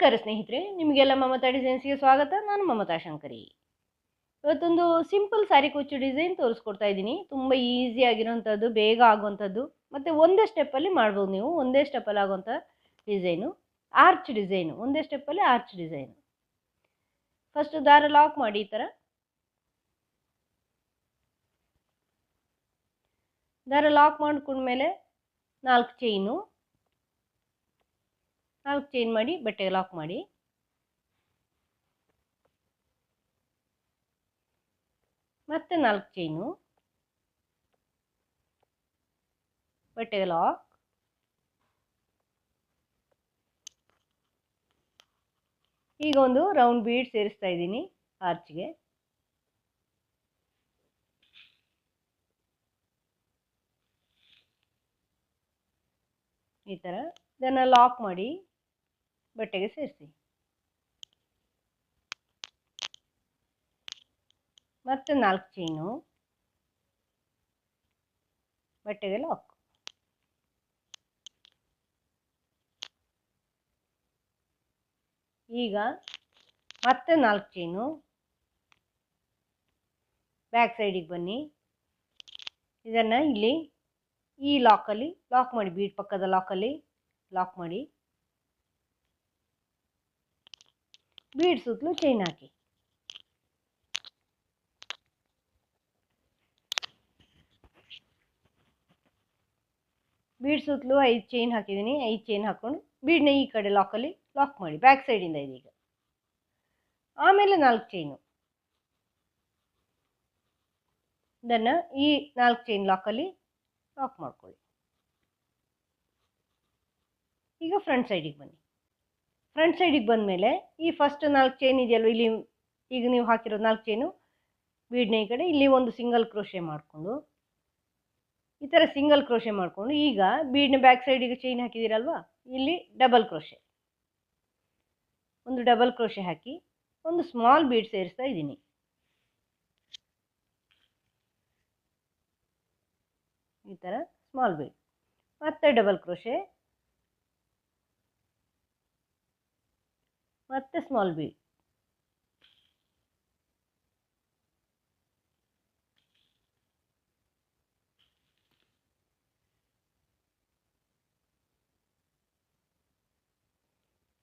ನಮಸ್ಕಾರ ಸ್ನೇಹಿತರೆ, ನಿಮಗೆಲ್ಲ ಮಮತಾ ಡಿಸೈನ್ಸ್ಗೆ ಸ್ವಾಗತ. ನಾನು ಮಮತಾ ಶಂಕರಿ. ಇವತ್ತೊಂದು ಸಿಂಪಲ್ ಸ್ಯಾರಿ ಕುಚ್ಚು ಡಿಸೈನ್ ತೋರಿಸ್ಕೊಡ್ತಾ ಇದ್ದೀನಿ. ತುಂಬ ಈಸಿ ಆಗಿರೋಂಥದ್ದು, ಬೇಗ ಆಗುವಂಥದ್ದು, ಮತ್ತು ಒಂದೇ ಸ್ಟೆಪ್ಪಲ್ಲಿ ಮಾಡ್ಬೋದು. ನೀವು ಒಂದೇ ಸ್ಟೆಪ್ಪಲ್ಲಿ ಆಗುವಂಥ ಡಿಸೈನು, ಆರ್ಚ್ ಡಿಸೈನು. ಒಂದೇ ಸ್ಟೆಪ್ಪಲ್ಲಿ ಆರ್ಚ್ ಡಿಸೈನು. ಫಸ್ಟ್ ದಾರ ಲಾಕ್ ಮಾಡಿ. ಈ ಥರ ದಾರ ಲಾಕ್ ಮಾಡ್ಕೊಂಡ್ಮೇಲೆ 4 ಚೈನು, 4 ಚೈನ್ ಮಾಡಿ ಬಟ್ಟೆಗೆ ಲಾಕ್ ಮಾಡಿ. ಮತ್ತೆ 4 ಚೈನು, ಬಟ್ಟೆಗೆ ಲಾಕ್. ಈಗ ಒಂದು ರೌಂಡ್ ಬೀಡ್ ಸೇರಿಸ್ತಾ ಇದ್ದೀನಿ ಆರ್ಚ್ಗೆ. ಈ ಥರ ಇದನ್ನು ಲಾಕ್ ಮಾಡಿ ಬಟ್ಟೆಗೆ ಸೇರಿಸಿ. ಮತ್ತೆ 4 ಚೈನು, ಬಟ್ಟೆಗೆ ಲಾಕ್. ಈಗ ಮತ್ತೆ 4 ಚೈನು, ಬ್ಯಾಕ್ ಸೈಡಿಗೆ ಬನ್ನಿ. ಇದನ್ನು ಇಲ್ಲಿ ಈ ಲಾಕಲ್ಲಿ ಲಾಕ್ ಮಾಡಿ, ಬೀಡ್ ಪಕ್ಕದ ಲಾಕಲ್ಲಿ ಲಾಕ್ ಮಾಡಿ. ಬೀಡ್ ಸುತ್ತಲೂ ಚೈನ್ ಹಾಕಿ. ಬೀಡ್ ಸುತ್ತಲೂ 5 ಚೈನ್ ಹಾಕಿದ್ದೀನಿ. 5 ಚೈನ್ ಹಾಕ್ಕೊಂಡು ಬೀಡ್ನ ಈ ಕಡೆ ಲಾಕಲ್ಲಿ ಲಾಕ್ ಮಾಡಿ, ಬ್ಯಾಕ್ ಸೈಡಿಂದ ಇದೀಗ. ಆಮೇಲೆ 4 ಚೈನು, ಇದನ್ನು ಈ 4 ಚೈನ್ ಲಾಕಲ್ಲಿ ಲಾಕ್ ಮಾಡ್ಕೊಳ್ಳಿ. ಈಗ ಫ್ರಂಟ್ ಸೈಡಿಗೆ ಬನ್ನಿ. ಫ್ರಂಟ್ ಸೈಡಿಗೆ ಬಂದಮೇಲೆ ಈ ಫಸ್ಟ್ 4 ಚೈನ್ ಇದೆಯಲ್ವ, ಇಲ್ಲಿ ಈಗ ನೀವು ಹಾಕಿರೋದು 4 ಚೈನು, ಬೀಡ್ನ ಈ ಕಡೆ ಇಲ್ಲಿ ಒಂದು ಸಿಂಗಲ್ ಕ್ರೋಶೆ ಮಾಡಿಕೊಂಡು, ಈ ಥರ ಸಿಂಗಲ್ ಕ್ರೋಶೆ ಮಾಡಿಕೊಂಡು, ಈಗ ಬೀಡ್ನ ಬ್ಯಾಕ್ ಸೈಡಿಗೆ ಚೈನ್ ಹಾಕಿದ್ದೀರಲ್ವ, ಇಲ್ಲಿ ಡಬಲ್ ಕ್ರೋಶೆ, ಒಂದು ಡಬಲ್ ಕ್ರೋಶೆ ಹಾಕಿ ಒಂದು ಸ್ಮಾಲ್ ಬೀಡ್ ಸೇರಿಸ್ತಾ ಇದ್ದೀನಿ. ಈ ಥರ ಸ್ಮಾಲ್ ಬೀಡ್, ಮತ್ತೆ ಡಬಲ್ ಕ್ರೋಶೆ, ಮತ್ತೆ ಸ್ಮಾಲ್ ಬೀಡ್,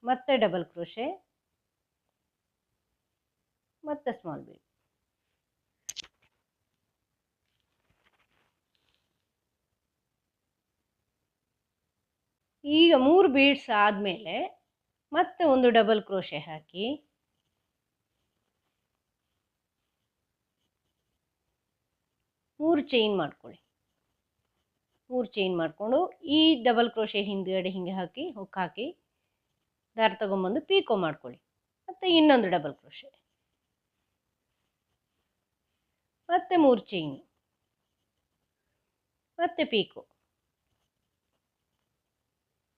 ಮತ್ತೆ ಡಬಲ್ ಕ್ರೋಶೆ, ಮತ್ತೆ ಸ್ಮಾಲ್ ಬೀಡ್. ಈಗ 3 ಬೀಡ್ಸ್ ಆದಮೇಲೆ ಮತ್ತೆ ಒಂದು ಡಬಲ್ ಕ್ರೋಶೆ ಹಾಕಿ, ಮೂರು ಚೈನ್ ಮಾಡ್ಕೊಳ್ಳಿ. 3 ಚೈನ್ ಮಾಡಿಕೊಂಡು ಈ ಡಬಲ್ ಕ್ರೋಶೆ ಹಿಂದ್ಗಡೆ ಹಿಂಗೆ ಹಾಕಿ ಹುಕ್ ಹಾಕಿ ದಾರ ತಗೊಂಬಂದು ಪೀಕೋ ಮಾಡ್ಕೊಳ್ಳಿ. ಮತ್ತು ಇನ್ನೊಂದು ಡಬಲ್ ಕ್ರೋಶೆ, ಮತ್ತೆ 3 ಚೈನ್, ಮತ್ತೆ ಪೀಕೋ,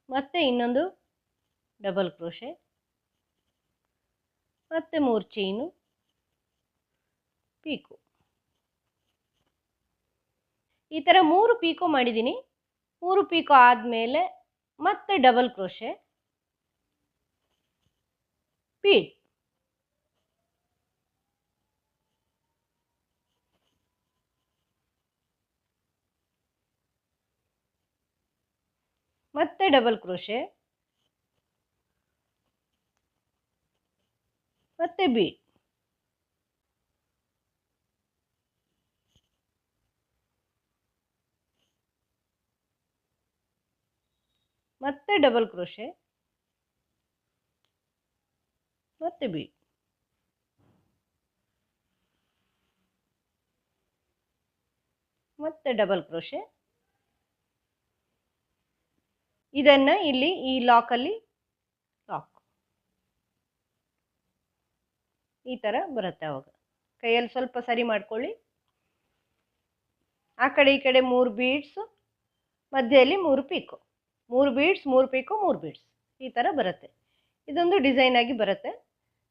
ಮತ್ತೆ ಇನ್ನೊಂದು ಡಬಲ್ ಕ್ರೋಶೆ, ಮತ್ತೆ 3 ಚೈನು, ಪೀಕೋ. ಈ ಥರ 3 ಪೀಕೋ ಮಾಡಿದ್ದೀನಿ. 3 ಪೀಕೋ ಆದಮೇಲೆ ಮತ್ತೆ ಡಬಲ್ ಕ್ರೋಶೆ, ಬೀಡ್, ಮತ್ತೆ ಡಬಲ್ ಕ್ರೋಶೆ, ಮತ್ತೆ ಬೀಡ್, ಮತ್ತೆ ಡಬಲ್ ಕ್ರೋಶೆ, ಮತ್ತೆ ಬೀಡ್, ಮತ್ತೆ ಡಬಲ್ ಕ್ರೋಶೆ. ಇದನ್ನು ಇಲ್ಲಿ ಈ ಲಾಕಲ್ಲಿ ಲಾಕ್. ಈ ಥರ ಬರುತ್ತೆ. ಅವಾಗ ಕೈಯಲ್ಲಿ ಸ್ವಲ್ಪ ಸರಿ ಮಾಡ್ಕೊಳ್ಳಿ. ಆ ಕಡೆ ಈ ಕಡೆ 3 ಬೀಡ್ಸು, ಮಧ್ಯೆಯಲ್ಲಿ 3 ಪೀಕೋ, 3 ಬೀಡ್ಸ್, 3 ಪೀಕೋ, 3 ಬೀಡ್ಸ್. ಈ ಥರ ಬರುತ್ತೆ. ಇದೊಂದು ಡಿಸೈನ್ ಆಗಿ ಬರುತ್ತೆ.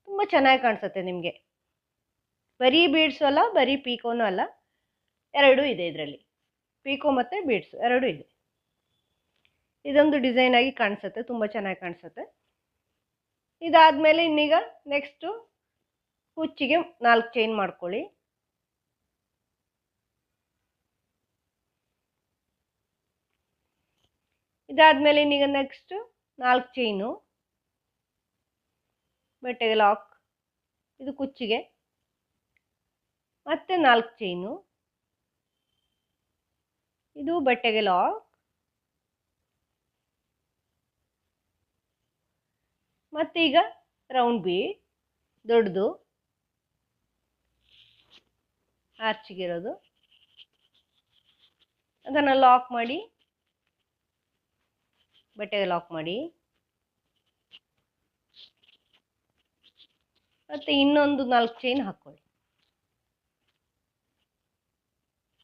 ತುಂಬ ಚೆನ್ನಾಗಿ ಕಾಣಿಸುತ್ತೆ ನಿಮಗೆ. ಬರೀ ಬೀಡ್ಸು ಅಲ್ಲ, ಬರೀ ಪೀಕೋನೂ ಅಲ್ಲ, ಎರಡೂ ಇದೆ ಇದರಲ್ಲಿ. ಪೀಕೋ ಮತ್ತು ಬೀಡ್ಸು ಎರಡೂ ಇದೆ. ಇದೊಂದು ಡಿಸೈನ್ ಆಗಿ ಕಾಣಿಸುತ್ತೆ, ತುಂಬ ಚೆನ್ನಾಗಿ ಕಾಣಿಸುತ್ತೆ. ಇದಾದಮೇಲೆ ಇನ್ನೀಗ ನೆಕ್ಸ್ಟು ಕುಚ್ಚಿಗೆ 4 ಚೈನ್ ಮಾಡ್ಕೊಳ್ಳಿ. ಇದಾದಮೇಲೆ ಇನ್ನೀಗ ನೆಕ್ಸ್ಟು 4 ಚೈನು, ಬಟ್ಟೆಗೆ ಲಾಕ್, ಇದು ಕುಚ್ಚಿಗೆ, ಮತ್ತೆ 4 ಚೈನು, ಇದು ಬಟ್ಟೆಗೆ ಲಾಕ್, ಮತ್ತೀಗ ರೌಂಡ್ ಬೀಡ್ ದೊಡ್ಡದು ಆರ್ಚಿಗಿರೋದು, ಅದನ್ನು ಲಾಕ್ ಮಾಡಿ ಬಟ್ಟೆಗೆ ಲಾಕ್ ಮಾಡಿ, ಮತ್ತು ಇನ್ನೊಂದು 4 ಚೈನ್ ಹಾಕ್ಕೊಳ್ಳಿ,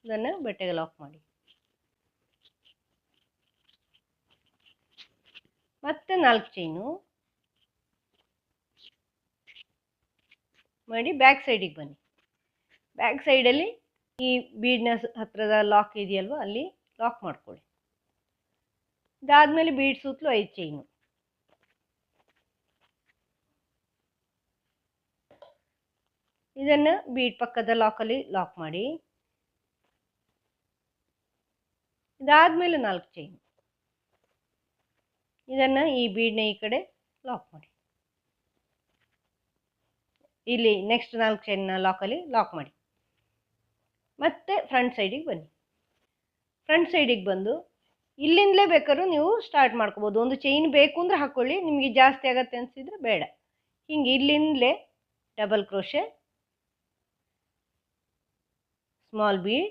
ಇದನ್ನು ಬಟ್ಟೆಗೆ ಲಾಕ್ ಮಾಡಿ, ಮತ್ತೆ 4 ಚೈನು ಮಾಡಿ ಬ್ಯಾಕ್ ಸೈಡಿಗೆ ಬನ್ನಿ. ಬ್ಯಾಕ್ ಸೈಡಲ್ಲಿ ಈ ಬೀಡ್ನ ಹತ್ತಿರದ ಲಾಕ್ ಇದೆಯಲ್ವ ಅಲ್ಲಿ ಲಾಕ್ ಮಾಡ್ಕೊಳ್ಳಿ. ಇದಾದಮೇಲೆ ಬೀಡ್ ಸುತ್ತಲೂ 5 ಚೈನು, ಇದನ್ನು ಬೀಡ್ ಪಕ್ಕದ ಲಾಕಲ್ಲಿ ಲಾಕ್ ಮಾಡಿ. ಇದಾದಮೇಲೆ 4 ಚೈನು, ಇದನ್ನು ಈ ಬೀಡ್ನ ಈ ಕಡೆ ಲಾಕ್ ಮಾಡಿ. ಇಲ್ಲಿ ನೆಕ್ಸ್ಟ್ 4 ಚೈನ್ನ ಲಾಕಲ್ಲಿ ಲಾಕ್ ಮಾಡಿ. ಮತ್ತೆ ಫ್ರಂಟ್ ಸೈಡಿಗೆ ಬನ್ನಿ. ಫ್ರಂಟ್ ಸೈಡಿಗೆ ಬಂದು ಇಲ್ಲಿಂದಲೇ ಬೇಕಾದ್ರೂ ನೀವು ಸ್ಟಾರ್ಟ್ ಮಾಡ್ಕೋಬೋದು. ಒಂದು ಚೈನ್ ಬೇಕು ಅಂದರೆ ಹಾಕ್ಕೊಳ್ಳಿ, ನಿಮಗೆ ಜಾಸ್ತಿ ಆಗತ್ತೆ ಅನಿಸಿದರೆ ಬೇಡ. ಹಿಂಗೆ ಇಲ್ಲಿಂದಲೇ ಡಬಲ್ ಕ್ರೋಶೆ, ಸ್ಮಾಲ್ ಬೀಡ್,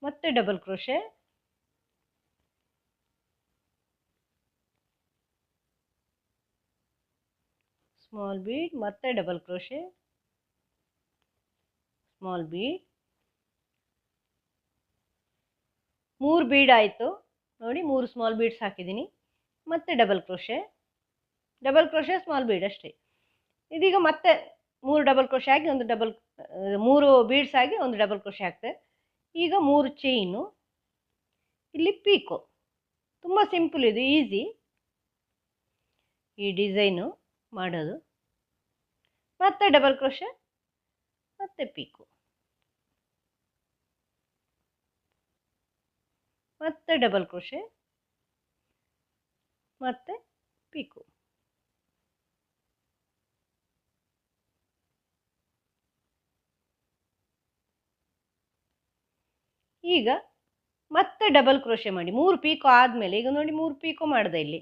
ಮತ್ತೆ ಡಬಲ್ ಕ್ರೋಶೆ, ಸ್ಮಾಲ್ ಬೀಡ್, ಮತ್ತೆ double crochet, small bead. 3 bead ಆಯಿತು ನೋಡಿ, 3 ಸ್ಮಾಲ್ ಬೀಡ್ಸ್ ಹಾಕಿದ್ದೀನಿ, ಮತ್ತೆ ಡಬಲ್ ಕ್ರೋಶೆ, ಸ್ಮಾಲ್ ಬೀಡ್ ಅಷ್ಟೇ. ಇದೀಗ ಮತ್ತೆ 3 ಡಬಲ್ ಕ್ರೋಶೆ ಆಗಿ 3 ಬೀಡ್ಸ್ ಆಗಿ 1 ಡಬಲ್ ಕ್ರೋಶೆ ಆಗ್ತದೆ. ಈಗ 3 ಚೈನು, ಇಲ್ಲಿ ಪೀಕೋ. ತುಂಬ ಸಿಂಪಲ್ ಇದು, ಈಸಿ ಈ ಡಿಸೈನು ಮಾಡೋದು. ಮತ್ತೆ ಡಬಲ್ ಕ್ರೋಶೆ, ಮತ್ತೆ ಪೀಕೋ, ಮತ್ತೆ ಡಬಲ್ ಕ್ರೋಶೆ, ಮತ್ತೆ ಪೀಕೋ. ಈಗ ಮತ್ತೆ ಡಬಲ್ ಕ್ರೋಶೆ ಮಾಡಿ 3 ಪೀಕೋ ಆದಮೇಲೆ, ಈಗ ನೋಡಿ 3 ಪೀಕೋ ಮಾಡಿದೆ. ಇಲ್ಲಿ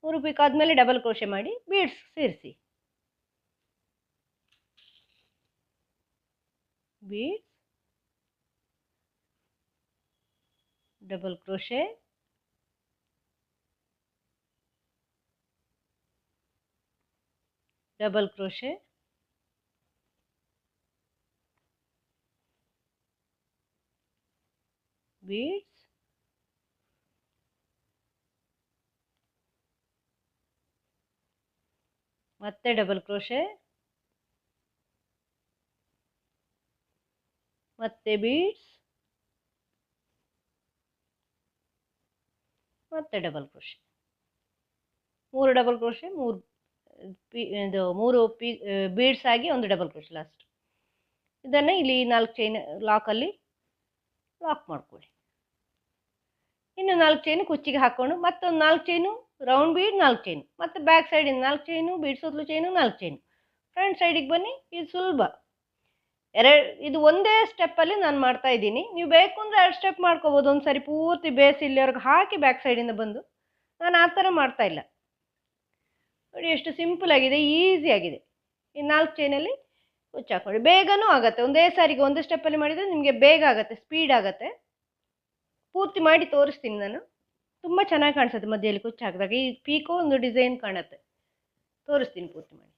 3 ಪೀಕೋ ಆದಮೇಲೆ ಡಬಲ್ ಕ್ರೋಶೆ ಮಾಡಿ ಬೀಡ್ಸ್ ಸೇರಿಸಿ, beads, double crochet, double crochet, beads, ಮತ್ತೆ ಡಬಲ್ ಕ್ರೋಶೆ, ಮತ್ತೆ ಬೀಡ್ಸ್, ಮತ್ತೆ double crochet. 3 double crochet, 3 beads ಆಗಿ 1 ಡಬಲ್ ಕ್ರೋಶೆ ಲಾಸ್ಟ್. ಇದನ್ನು ಇಲ್ಲಿ 4 ಚೈನ್ ಲಾಕಲ್ಲಿ ಲಾಕ್ ಮಾಡ್ಕೊಳ್ಳಿ. ಇನ್ನು 4 ಚೈನು ಕುಚ್ಚಿಗೆ ಹಾಕ್ಕೊಂಡು ಮತ್ತೊಂದು 4 ಚೈನು ರೌಂಡ್ ಬೀಡ್, 4 ಚೈನು, ಮತ್ತು ಬ್ಯಾಕ್ ಸೈಡಿಂದ 4 ಚೈನು, ಬೀಡ್ ಸುತ್ತಲೂ ಚೈನು, 4 ಚೈನು. ಫ್ರಂಟ್ ಸೈಡಿಗೆ ಬನ್ನಿ. ಇದು ಸುಲಭ, ಇದು ಒಂದೇ ಸ್ಟೆಪ್ಪಲ್ಲಿ ನಾನು ಮಾಡ್ತಾ ಇದ್ದೀನಿ. ನೀವು ಬೇಕು ಅಂದರೆ 2 ಸ್ಟೆಪ್ ಮಾಡ್ಕೋಬೋದು. ಒಂದು ಸಾರಿ ಪೂರ್ತಿ ಬೇಸ್ ಇಲ್ಲಿವರೆಗೆ ಹಾಕಿ ಬ್ಯಾಕ್ ಸೈಡಿಂದ ಬಂದು, ನಾನು ಆ ಥರ ಮಾಡ್ತಾ ಇಲ್ಲ. ನೋಡಿ ಎಷ್ಟು ಸಿಂಪಲ್ ಆಗಿದೆ, ಈಸಿ ಆಗಿದೆ. ಈ 4 ಚೈನಲ್ಲಿ ಕುಚ್ಚು ಹಾಕ್ಕೊಳ್ಳಿ. ಬೇಗನೂ ಆಗುತ್ತೆ, ಒಂದೇ ಸಾರಿಗೆ ಒಂದೇ ಸ್ಟೆಪ್ಪಲ್ಲಿ ಮಾಡಿದರೆ ನಿಮಗೆ ಬೇಗ ಆಗುತ್ತೆ, ಸ್ಪೀಡ್ ಆಗುತ್ತೆ. ಪೂರ್ತಿ ಮಾಡಿ ತೋರಿಸ್ತೀನಿ ನಾನು. ತುಂಬ ಚೆನ್ನಾಗಿ ಕಾಣಿಸುತ್ತೆ ಮಧ್ಯದಲ್ಲಿ ಕುಚ್ಚು ಹಾಕಿದಾಗ. ಈ ಪೀಕೋ ಒಂದು ಡಿಸೈನ್ ಕಾಣುತ್ತೆ, ತೋರಿಸ್ತೀನಿ ಪೂರ್ತಿ ಮಾಡಿ.